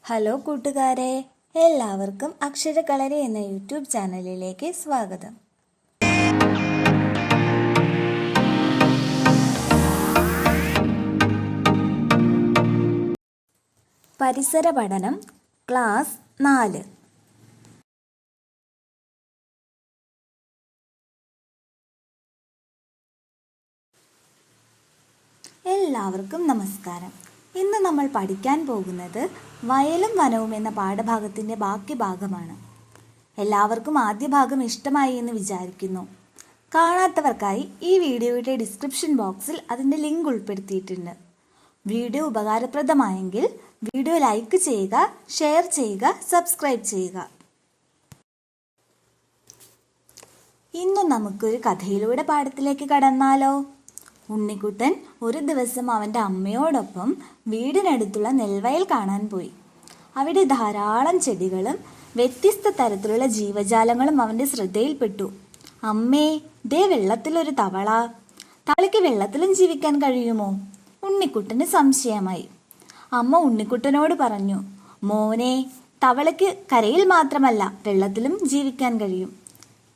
Hello കൂട്ടുകാരെ, എല്ലാവർക്കും അക്ഷരകളരി എന്ന യൂട്യൂബ് ചാനലിലേക്ക് സ്വാഗതം. പരിസര പഠനം ക്ലാസ് 4. എല്ലാവർക്കും നമസ്കാരം. ഇന്ന് നമ്മൾ പഠിക്കാൻ പോകുന്നത് വയലും വനവും എന്ന പാഠഭാഗത്തിൻ്റെ ബാക്കി ഭാഗമാണ്. എല്ലാവർക്കും ആദ്യ ഭാഗം ഇഷ്ടമായി എന്ന് വിചാരിക്കുന്നു. കാണാത്തവർക്കായി ഈ വീഡിയോയുടെ ഡിസ്ക്രിപ്ഷൻ ബോക്സിൽ അതിൻ്റെ ലിങ്ക് ഉൾപ്പെടുത്തിയിട്ടുണ്ട്. വീഡിയോ ഉപകാരപ്രദമായെങ്കിൽ വീഡിയോ ലൈക്ക് ചെയ്യുക, ഷെയർ ചെയ്യുക, സബ്സ്ക്രൈബ് ചെയ്യുക. ഇന്നും നമുക്കൊരു കഥയിലൂടെ പാഠത്തിലേക്ക് കടന്നാലോ? ഉണ്ണിക്കുട്ടൻ ഒരു ദിവസം അവൻ്റെ അമ്മയോടൊപ്പം വീടിനടുത്തുള്ള നെൽവയൽ കാണാൻ പോയി. അവിടെ ധാരാളം ചെടികളും വ്യത്യസ്ത തരത്തിലുള്ള ജീവജാലങ്ങളും അവൻ്റെ ശ്രദ്ധയിൽപ്പെട്ടു. അമ്മേ, ദേ വെള്ളത്തിലൊരു തവള. തവളയ്ക്ക് വെള്ളത്തിലും ജീവിക്കാൻ കഴിയുമോ? ഉണ്ണിക്കുട്ടന് സംശയമായി. അമ്മ ഉണ്ണിക്കുട്ടനോട് പറഞ്ഞു, മോനെ, തവളയ്ക്ക് കരയിൽ മാത്രമല്ല വെള്ളത്തിലും ജീവിക്കാൻ കഴിയും.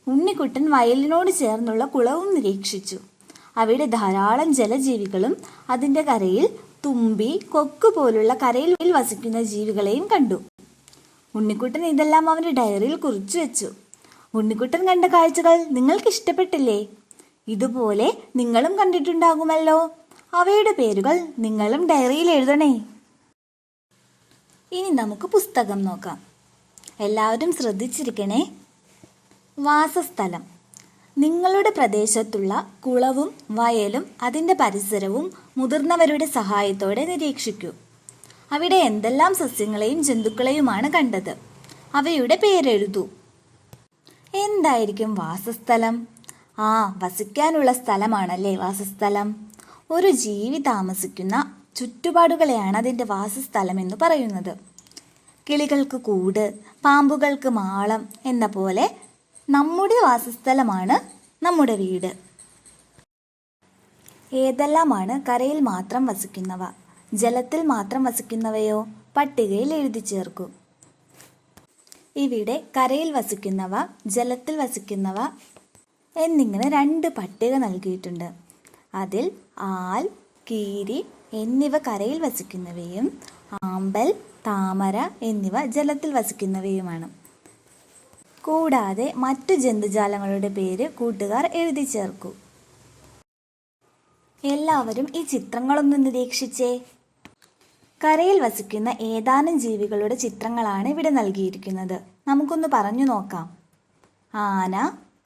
ഉണ്ണിക്കുട്ടൻ വയലിനോട് ചേർന്നുള്ള കുളവും നിരീക്ഷിച്ചു. അവിടെ ധാരാളം ജലജീവികളും അതിൻ്റെ കരയിൽ തുമ്പി, കൊക്ക് പോലുള്ള കരയിൽ വസിക്കുന്ന ജീവികളെയും കണ്ടു. ഉണ്ണിക്കുട്ടൻ ഇതെല്ലാം അവൻ്റെ ഡയറിയിൽ കുറിച്ചു വെച്ചു. ഉണ്ണിക്കുട്ടൻ കണ്ട കാഴ്ചകൾ നിങ്ങൾക്ക് ഇഷ്ടപ്പെട്ടില്ലേ? ഇതുപോലെ നിങ്ങളും കണ്ടിട്ടുണ്ടാകുമല്ലോ. അവയുടെ പേരുകൾ നിങ്ങളും ഡയറിയിൽ എഴുതണേ. ഇനി നമുക്ക് പുസ്തകം നോക്കാം. എല്ലാവരും ശ്രദ്ധിച്ചിരിക്കണേ. വാസസ്ഥലം. നിങ്ങളുടെ പ്രദേശത്തുള്ള കുളവും വയലും അതിൻ്റെ പരിസരവും മുതിർന്നവരുടെ സഹായത്തോടെ നിരീക്ഷിക്കൂ. അവിടെ എന്തെല്ലാം സസ്യങ്ങളെയും ജന്തുക്കളെയുമാണ് കണ്ടത്? അവയുടെ പേരെഴുതൂ. എന്തായിരിക്കും വാസസ്ഥലം? വസിക്കാനുള്ള സ്ഥലമാണല്ലേ വാസസ്ഥലം. ഒരു ജീവി താമസിക്കുന്ന ചുറ്റുപാടുകളെയാണ് അതിൻ്റെ വാസസ്ഥലം എന്ന് പറയുന്നത്. കിളികൾക്ക് കൂട്, പാമ്പുകൾക്ക് മാളം എന്ന പോലെ നമ്മുടെ വാസസ്ഥലമാണ് നമ്മുടെ വീട്. ഏതെല്ലാമാണ് കരയിൽ മാത്രം വസിക്കുന്നവ? ജലത്തിൽ മാത്രം വസിക്കുന്നവയോ? പട്ടികയിൽ എഴുതി ചേർക്കൂ. ഇവിടെ കരയിൽ വസിക്കുന്നവ, ജലത്തിൽ വസിക്കുന്നവ എന്നിങ്ങനെ 2 പട്ടിക നൽകിയിട്ടുണ്ട്. അതിൽ ആൽ, കീരി എന്നിവ കരയിൽ വസിക്കുന്നവയും ആമ്പൽ, താമര എന്നിവ ജലത്തിൽ വസിക്കുന്നവയുമാണ്. കൂടാതെ മറ്റു ജന്തുജാലങ്ങളുടെ പേര് കൂട്ടുകാർ എഴുതി ചേർക്കൂ. എല്ലാവരും ഈ ചിത്രങ്ങളൊന്ന് നിരീക്ഷിച്ചേ. കരയിൽ വസിക്കുന്ന ഏതാനും ജീവികളുടെ ചിത്രങ്ങളാണ് ഇവിടെ നൽകിയിരിക്കുന്നത്. നമുക്കൊന്ന് പറഞ്ഞു നോക്കാം. ആന,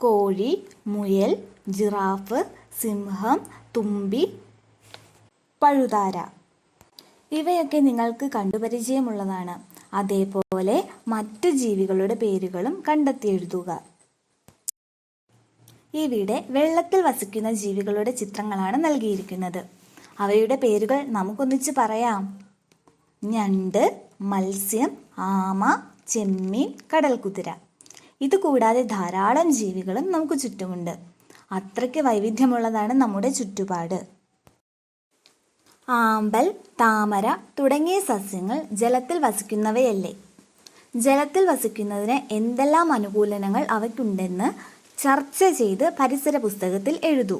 കോഴി, മുയൽ, ജിറാഫ്, സിംഹം, തുമ്പി, പഴുതാര. ഇവയൊക്കെ നിങ്ങൾക്ക് കണ്ടുപരിചയമുള്ളതാണ്. അതേപോലെ മറ്റു ജീവികളുടെ പേരുകളും കണ്ടെത്തി എഴുതുക. ഇവിടെ വെള്ളത്തിൽ വസിക്കുന്ന ജീവികളുടെ ചിത്രങ്ങളാണ് നൽകിയിരിക്കുന്നത്. അവയുടെ പേരുകൾ നമുക്കൊന്നിച്ച് പറയാം. ഞണ്ട്, മത്സ്യം, ആമ, ചെമ്മീൻ, കടൽക്കുതിര. ഇതുകൂടാതെ ധാരാളം ജീവികളും നമുക്ക് ചുറ്റുമുണ്ട്. അത്രയ്ക്ക് വൈവിധ്യമുള്ളതാണ് നമ്മുടെ ചുറ്റുപാട്. ആമ്പൽ, താമര തുടങ്ങിയ സസ്യങ്ങൾ ജലത്തിൽ വസിക്കുന്നവയല്ലേ? ജലത്തിൽ വസിക്കുന്നതിന് എന്തെല്ലാം അനുകൂലനങ്ങൾ അവയ്ക്കുണ്ടെന്ന് ചർച്ച ചെയ്ത് പരിസര പുസ്തകത്തിൽ എഴുതൂ.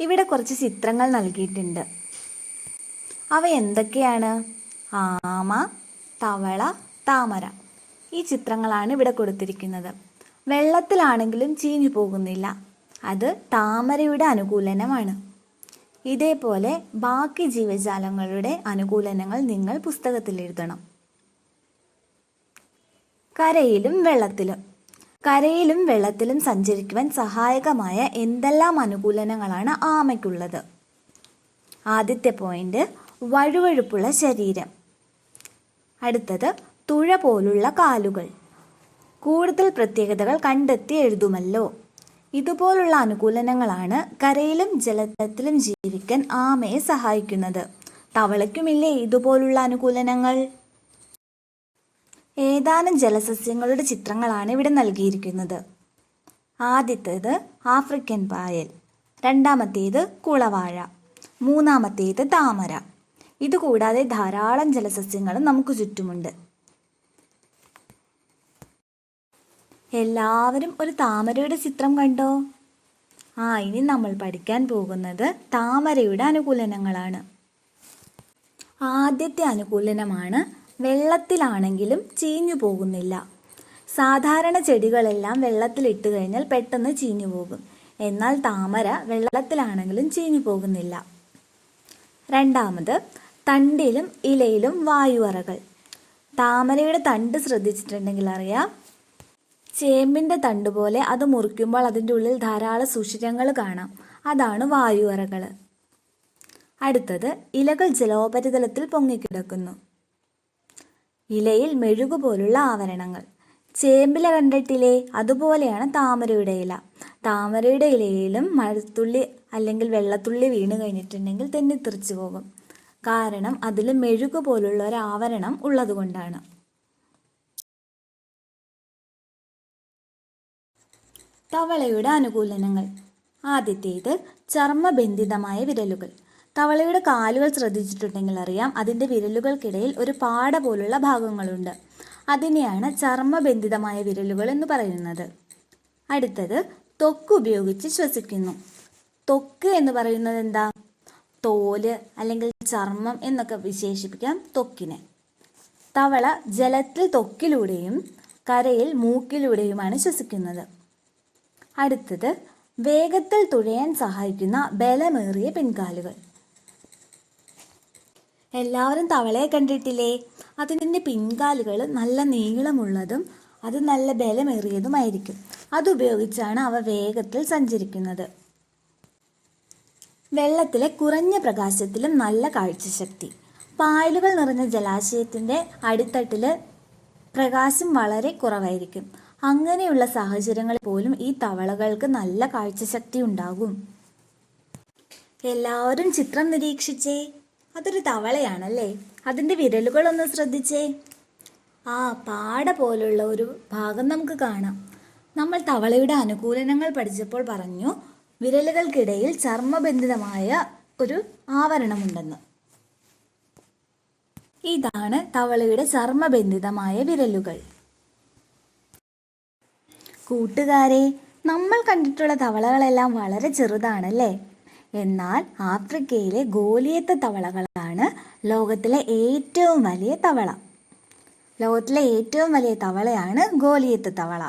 ഇവിടെ കുറച്ച് ചിത്രങ്ങൾ നൽകിയിട്ടുണ്ട്. അവ എന്തൊക്കെയാണ്? ആമ, തവള, താമര. ഈ ചിത്രങ്ങളാണ് ഇവിടെ കൊടുത്തിരിക്കുന്നത്. വെള്ളത്തിലാണെങ്കിലും ചീഞ്ഞു പോകുന്നില്ല. അത് താമരയുടെ അനുകൂലനമാണ്. ഇതേപോലെ ബാക്കി ജീവജാലങ്ങളുടെ അനുകൂലനങ്ങൾ നിങ്ങൾ പുസ്തകത്തിൽ എഴുതണം. കരയിലും വെള്ളത്തിലും. കരയിലും വെള്ളത്തിലും സഞ്ചരിക്കുവാൻ സഹായകമായ എന്തെല്ലാം അനുകൂലനങ്ങളാണ് ആമയ്ക്കുള്ളത്? ആദ്യത്തെ പോയിന്റ്, വഴുവഴുപ്പുള്ള ശരീരം. അടുത്തത്, തുഴ പോലുള്ള കാലുകൾ. കൂടുതൽ പ്രത്യേകതകൾ കണ്ടെത്തി എഴുതുമല്ലോ. ഇതുപോലുള്ള അനുകൂലനങ്ങളാണ് കരയിലും ജലത്തിലും ജീവിക്കാൻ ആമയെ സഹായിക്കുന്നത്. തവളയ്ക്കുമില്ലേ ഇതുപോലുള്ള അനുകൂലനങ്ങൾ? ഏതാനും ജലസസ്യങ്ങളുടെ ചിത്രങ്ങളാണ് ഇവിടെ നൽകിയിരിക്കുന്നത്. ആദ്യത്തേത് ആഫ്രിക്കൻ പായൽ, രണ്ടാമത്തേത് കുളവാഴ, മൂന്നാമത്തേത് താമര. ഇതുകൂടാതെ ധാരാളം ജലസസ്യങ്ങളും നമുക്ക് ചുറ്റുമുണ്ട്. എല്ലാവരും ഒരു താമരയുടെ ചിത്രം കണ്ടോ? ഇനി നമ്മൾ പഠിക്കാൻ പോകുന്നത് താമരയുടെ അനുകൂലനങ്ങളാണ്. ആദ്യത്തെ അനുകൂലനമാണ് വെള്ളത്തിലാണെങ്കിലും ചീഞ്ഞു പോകുന്നില്ല. സാധാരണ ചെടികളെല്ലാം വെള്ളത്തിലിട്ട് കഴിഞ്ഞാൽ പെട്ടെന്ന് ചീഞ്ഞു പോകും. എന്നാൽ താമര വെള്ളത്തിലാണെങ്കിലും ചീഞ്ഞു പോകുന്നില്ല. രണ്ടാമത്, തണ്ടിലും ഇലയിലും വായുവറകൾ. താമരയുടെ തണ്ട് ശ്രദ്ധിച്ചിട്ടുണ്ടെങ്കിൽ അറിയാം, ചേമ്പിൻ്റെ തണ്ട് പോലെ അത് മുറിക്കുമ്പോൾ അതിൻ്റെ ഉള്ളിൽ ധാരാളം സുഷിരങ്ങൾ കാണാം. അതാണ് വായുവറകൾ. അടുത്തത്, ഇലകൾ ജലോപരിതലത്തിൽ പൊങ്ങിക്കിടക്കുന്നു. ഇലയിൽ മെഴുകുപോലുള്ള ആവരണങ്ങൾ. ചേമ്പില കണ്ടിട്ടില്ലേ? അതുപോലെയാണ് താമരയുടെ ഇല. താമരയുടെ ഇലയിലും മഴത്തുള്ളി അല്ലെങ്കിൽ വെള്ളത്തുള്ളി വീണ് കഴിഞ്ഞിട്ടുണ്ടെങ്കിൽ തെന്നിത്തെറിച്ചു പോകും. കാരണം അതിൽ മെഴുകുപോലുള്ള ഒരു ആവരണം ഉള്ളതുകൊണ്ടാണ്. തവളയുടെ അനുകൂലനങ്ങൾ. ആദ്യത്തേത്, ചർമ്മബന്ധിതമായ വിരലുകൾ. തവളയുടെ കാലുകൾ ശ്രദ്ധിച്ചിട്ടുണ്ടെങ്കിൽ അറിയാം, അതിൻ്റെ വിരലുകൾക്കിടയിൽ ഒരു പാട പോലുള്ള ഭാഗങ്ങളുണ്ട്. അതിനെയാണ് ചർമ്മബന്ധിതമായ വിരലുകൾ എന്ന് പറയുന്നത്. അടുത്തത്, ത്വക്ക് ഉപയോഗിച്ച് ശ്വസിക്കുന്നു. ത്വക്ക് എന്ന് പറയുന്നത് എന്താ? തോല് അല്ലെങ്കിൽ ചർമ്മം എന്നൊക്കെ വിശേഷിപ്പിക്കാം ത്വക്കിനെ. തവള ജലത്തിൽ ത്വക്കിലൂടെയും കരയിൽ മൂക്കിലൂടെയുമാണ് ശ്വസിക്കുന്നത്. അടുത്തത്, വേഗത്തിൽ തുഴയാൻ സഹായിക്കുന്ന ബലമേറിയ പിൻകാലുകൾ. എല്ലാവരും തവളയെ കണ്ടിട്ടില്ലേ? അതിൻ്റെ പിൻകാലുകൾ നല്ല നീളമുള്ളതും അത് നല്ല ബലമേറിയതുമായിരിക്കും. അതുപയോഗിച്ചാണ് അവ വേഗത്തിൽ സഞ്ചരിക്കുന്നത്. വെള്ളത്തിലെ കുറഞ്ഞ പ്രകാശത്തിലും നല്ല കാഴ്ചശക്തി. പായലുകൾ നിറഞ്ഞ ജലാശയത്തിൻ്റെ അടിത്തട്ടിൽ പ്രകാശം വളരെ കുറവായിരിക്കും. അങ്ങനെയുള്ള സാഹചര്യങ്ങളിൽ പോലും ഈ തവളകൾക്ക് നല്ല കാഴ്ചശക്തി ഉണ്ടാകും. എല്ലാവരും ചിത്രം നിരീക്ഷിച്ചേ. അതൊരു തവളയാണല്ലേ? അതിൻ്റെ വിരലുകളൊന്ന് ശ്രദ്ധിച്ചേ. പാട പോലുള്ള ഒരു ഭാഗം നമുക്ക് കാണാം. നമ്മൾ തവളയുടെ അനുകൂലനങ്ങൾ പഠിച്ചപ്പോൾ പറഞ്ഞു, വിരലുകൾക്കിടയിൽ ചർമ്മബന്ധിതമായ ഒരു ആവരണമുണ്ടെന്ന്. ഇതാണ് തവളയുടെ ചർമ്മബന്ധിതമായ വിരലുകൾ. കൂട്ടുകാരെ, നമ്മൾ കണ്ടിട്ടുള്ള തവളകളെല്ലാം വളരെ ചെറുതാണല്ലേ? എന്നാൽ ആഫ്രിക്കയിലെ ഗോലിയത്ത് തവളകളാണ് ലോകത്തിലെ ഏറ്റവും വലിയ തവള. ലോകത്തിലെ ഏറ്റവും വലിയ തവളയാണ് ഗോലിയത്ത് തവള.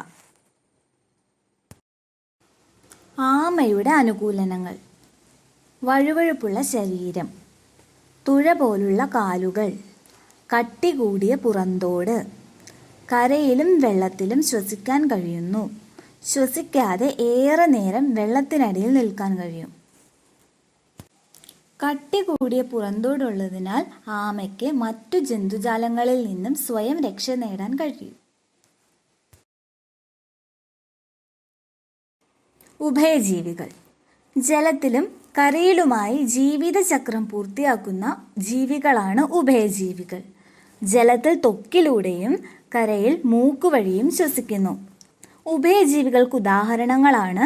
ആമയുടെ അനുകൂലനങ്ങൾ. വഴുവഴുപ്പുള്ള ശരീരം, തുഴ പോലുള്ള കാലുകൾ, കട്ടി കൂടിയ പുറന്തോട്, കരയിലും വെള്ളത്തിലും ശ്വസിക്കാൻ കഴിയുന്നു. ശ്വസിക്കാതെ ഏറെ നേരം വെള്ളത്തിനടിയിൽ നിൽക്കാൻ കഴിയും. കട്ടി കൂടിയ പുറന്തോടുള്ളതിനാൽ ആമയ്ക്ക് മറ്റു ജന്തുജാലങ്ങളിൽ നിന്നും സ്വയം രക്ഷ നേടാൻ കഴിയും. ഉഭയജീവികൾ. ജലത്തിലും കരയിലുമായി ജീവിതചക്രം പൂർത്തിയാക്കുന്ന ജീവികളാണ് ഉഭയജീവികൾ. ജലത്തിൽ ത്വക്കിലൂടെയും കരയിൽ മൂക്കുവഴിയും ശ്വസിക്കുന്നു. ഉഭയജീവികൾക്ക് ഉദാഹരണങ്ങളാണ്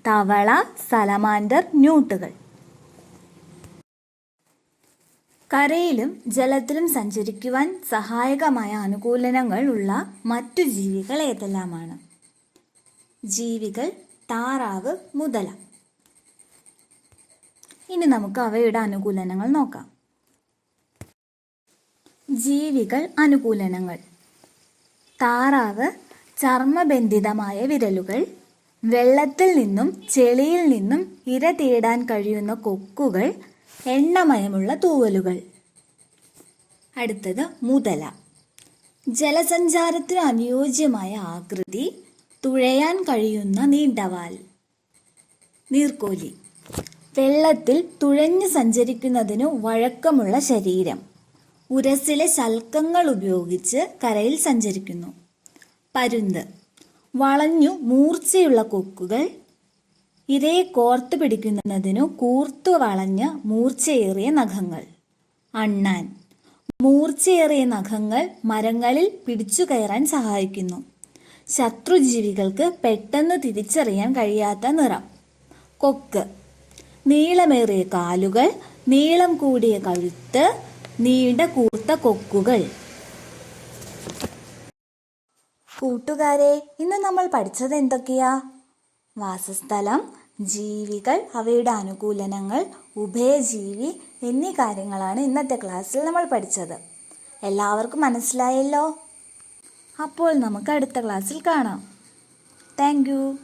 തവള, സലമാൻഡർ, ന്യൂട്ടുകൾ. കരയിലും ജലത്തിലും സഞ്ചരിക്കുവാൻ സഹായകമായ അനുകൂലനങ്ങൾ ഉള്ള മറ്റു ജീവികൾ ഏതെല്ലാമാണ്? ജീവികൾ, താറാവ്, മുതല. ഇനി നമുക്ക് അവയുടെ അനുകൂലനങ്ങൾ നോക്കാം. ജീവികൾ അനുകൂലനങ്ങൾ. താറാവ് ചർമ്മബന്ധിതമായ വിരലുകൾ, വെള്ളത്തിൽ നിന്നും ചെളിയിൽ നിന്നും ഇര തേടാൻ കഴിയുന്ന കൊക്കുകൾ, എണ്ണമയമുള്ള തൂവലുകൾ. അടുത്തത് മുതല. ജലസഞ്ചാരത്തിന് അനുയോജ്യമായ ആകൃതി, തുഴയാൻ കഴിയുന്ന നീണ്ടവാൽ. നീർക്കോലി. വെള്ളത്തിൽ തുഴഞ്ഞു സഞ്ചരിക്കുന്നതിനു വഴക്കമുള്ള ശരീരം. ഉരസിലെ ശൽക്കങ്ങൾ ഉപയോഗിച്ച് കരയിൽ സഞ്ചരിക്കുന്നു. പരുന്ത്. വളഞ്ഞു മൂർച്ചയുള്ള കൊക്കുകൾ, ഇരയെ കോർത്തു പിടിക്കുന്നതിനു കൂർത്തു വളഞ്ഞ മൂർച്ചയേറിയ നഖങ്ങൾ. അണ്ണാൻ. മൂർച്ചയേറിയ നഖങ്ങൾ മരങ്ങളിൽ പിടിച്ചു കയറാൻ സഹായിക്കുന്നു. ശത്രുജീവികൾക്ക് പെട്ടെന്ന് തിരിച്ചറിയാൻ കഴിയാത്ത നിറം. കൊക്ക്. നീളമേറിയ കാലുകൾ, നീളം കൂടിയ കഴുത്ത്, നീണ്ട കൂർത്ത കൊക്കുകൾ. കൂട്ടുകാരെ, ഇന്ന് നമ്മൾ പഠിച്ചത് എന്തൊക്കെയാ? വാസസ്ഥലം, ജീവികൾ, അവയുടെ അനുകൂലനങ്ങൾ, ഉഭയജീവി എന്നീ കാര്യങ്ങളാണ് ഇന്നത്തെ ക്ലാസ്സിൽ നമ്മൾ പഠിച്ചത്. എല്ലാവർക്കും മനസ്സിലായല്ലോ? അപ്പോൾ നമുക്ക് അടുത്ത ക്ലാസ്സിൽ കാണാം. Thank you.